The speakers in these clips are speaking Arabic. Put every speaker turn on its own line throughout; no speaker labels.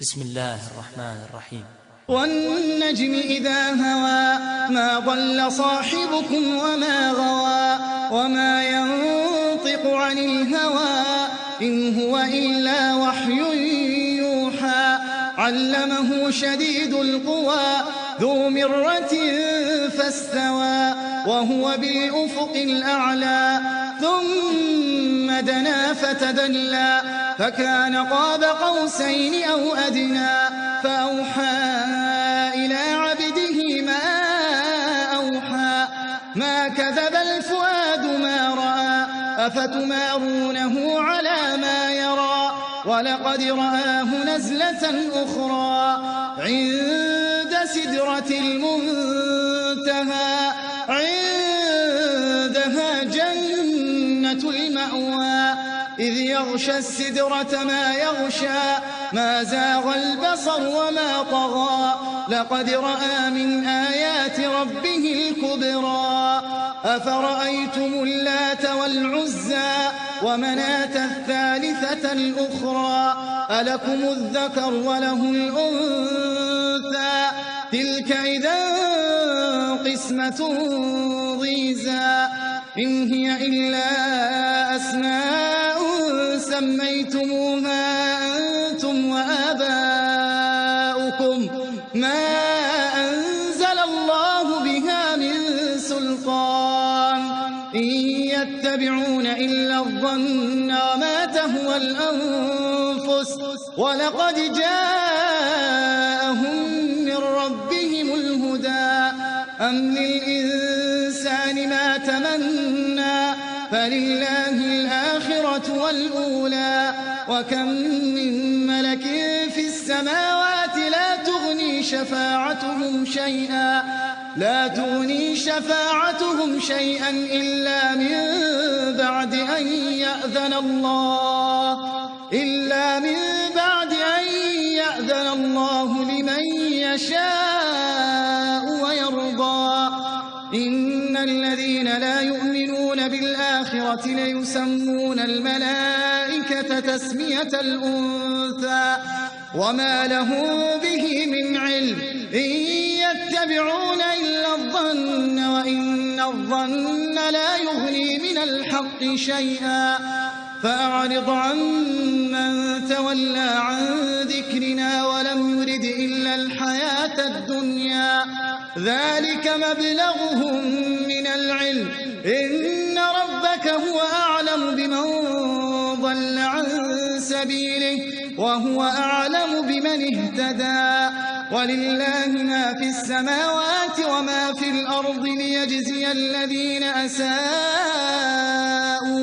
بسم الله الرحمن الرحيم.
والنجم إذا هوى ما ضل صاحبكم وما غوى وما ينطق عن الهوى إن هو إلا وحي يوحى علمه شديد القوى ذو مرة فاستوى وهو بالأفق الأعلى ثم دنا فتدلى فكان قاب قوسين أو أدنى فأوحى إلى عبده ما أوحى ما كذب الفؤاد ما رأى أفتمارونه على ما يرى ولقد رآه نزلة أخرى عند سدرة المنتهى عندها جنة المأوى إذ يغشى السدرة ما يغشى ما زاغ البصر وما طغى لقد رأى من آيات ربه الكبرى أفرأيتم اللات والعزى ومناة الثالثة الأخرى ألكم الذكر وله الأنثى تلك إذا قسمة ضيزى إن هي إلا أسماء سميتموها أنتم وآباؤكم ما أنزل الله بها من سلطان إن يتبعون إلا الظن وما تهوى الأنفس ولقد جاءهم من ربهم الهدى أم للإنسان ما تمنى فلله الآخرة والأولى وكم من ملك في السماوات لا تغني شفاعتهم شيئا إلا من بعد أن يأذن الله لمن يشاء ويرضى إن الذين لا يؤمنون بالآخرة ليسمون الملائكة تسمية الأنثى وما لهم به من علم إن يتبعون إلا الظن وإن الظن لا يغني من الحق شيئا فأعرض عن من تولى عن ذكرنا ولم يرد إلا الحياة الدنيا ذلك مبلغهم من العلم إن ربك هو أعلم بمن ضل عن سبيله وهو أعلم بمن اهتدى ولله ما في السماوات وما في الأرض ليجزي الذين أساءوا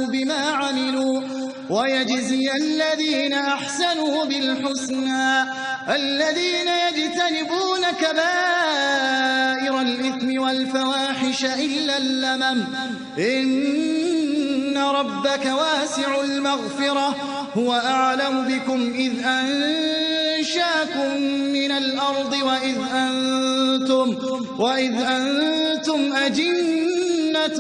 بما عملوا ويجزي الذين أحسنوا بالحسنى الذين يجتنبون كبائر الإثم والفواحش إلا اللمم إن ربك واسع المغفرة هو أعلم بكم إذ أنشاكم من الأرض وإذ أنتم أجنة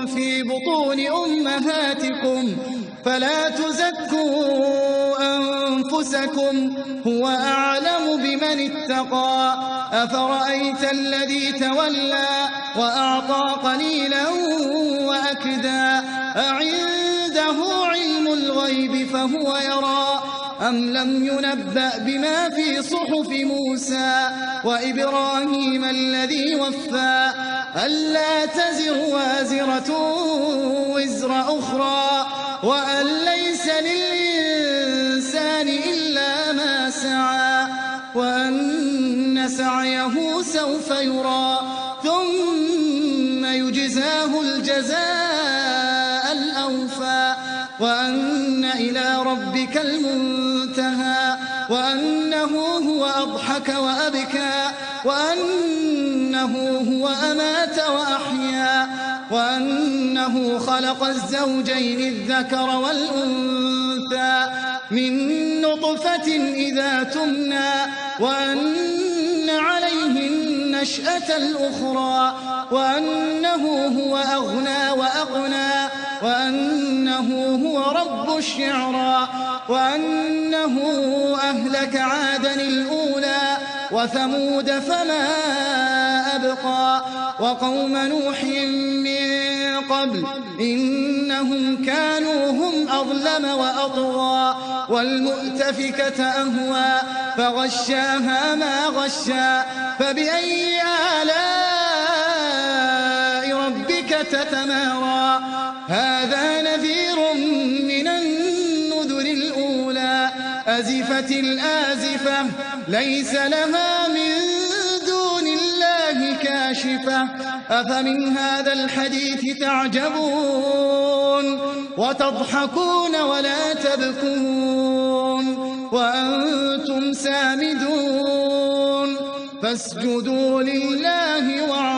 في بطون أمهاتكم فلا تزكوا أنفسكم هو أعلم بمن اتقى أفرأيت الذي تولى وأعطى قليلا وأكدى أعنده علم الغيب فهو يرى أم لم ينبأ بما في صحف موسى وإبراهيم الذي وفى ألا تزر وازرة وزر أخرى وأن ليس للإنسان إلا ما سعى وأن سعيه سوف يرى ثم يجزاه الجزاء الأوفى وأن إلى ربك المنتهى وأنه هو أضحك وأبكى وأنه هو أمات وأحيا وأنه خلق الزوجين الذكر والأنثى من نطفة إذا تمنى وأن عليه النشأة الأخرى وأنه هو أغنى وأقنى وأنه هو رب الشعرى وأنه أهلك عادا الأولى وثمود فما أبقى وقوم نوح من قبل إنهم كانوا هم أظلم وأطغى والمؤتفكة أهوى فغشاها ما غشى فبأي آلاء ربك تتمارى هذا نذير من النذر الأولى أزفت الآزفة ليس لها من دون الله كاشفة أفمن هذا الحديث تعجبون وتضحكون ولا تبكون وأنتم سامدون فاسجدوا لله واعبدوا